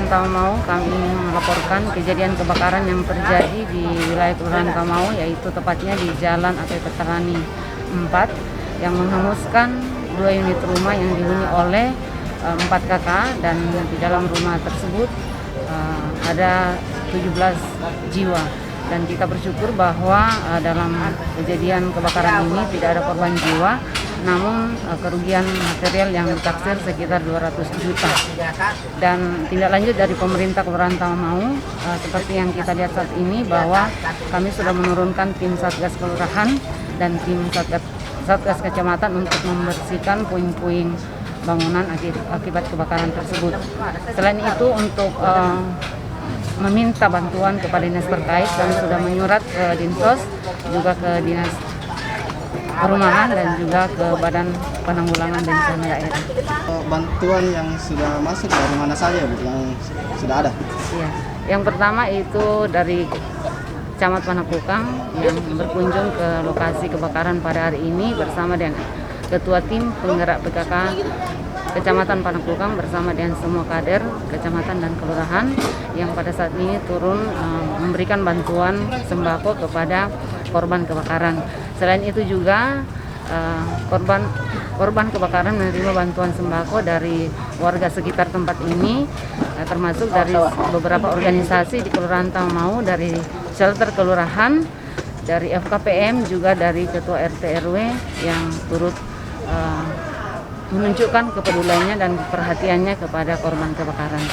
Kelurahan Tawamau, kami melaporkan kejadian kebakaran yang terjadi di wilayah Kelurahan Tawamau, yaitu tepatnya di Jalan AT Veterani 4 yang menghanguskan 2 unit rumah yang dihuni oleh 4 kakak, dan di dalam rumah tersebut ada 17 jiwa. Dan kita bersyukur bahwa dalam kejadian kebakaran ini tidak ada korban jiwa, namun kerugian material yang ditaksir sekitar 200 juta. Dan tindak lanjut dari pemerintah Kelurahan Tawamau, seperti yang kita lihat saat ini, bahwa kami sudah menurunkan tim Satgas Kelurahan dan tim Satgas Kecamatan untuk membersihkan puing-puing bangunan akibat kebakaran tersebut. Selain itu, untuk meminta bantuan kepada dinas terkait, kami sudah menyurat ke Dinsos, juga ke Dinas Perumahan dan juga ke Badan Penanggulangan Bencana Daerah. Bantuan yang sudah masuk dari mana saja, Bu, yang sudah ada? Iya. Yang pertama itu dari Camat Panakukang yang berkunjung ke lokasi kebakaran pada hari ini bersama dengan Ketua Tim Penggerak PKK Kecamatan Panakukang bersama dengan semua kader kecamatan dan kelurahan yang pada saat ini turun memberikan bantuan sembako kepada korban kebakaran. Selain itu juga korban kebakaran menerima bantuan sembako dari warga sekitar tempat ini, termasuk dari beberapa organisasi di Kelurahan Tawamau, dari shelter kelurahan, dari FKPM, juga dari Ketua RT RW yang turut menunjukkan kepeduliannya dan perhatiannya kepada korban kebakaran.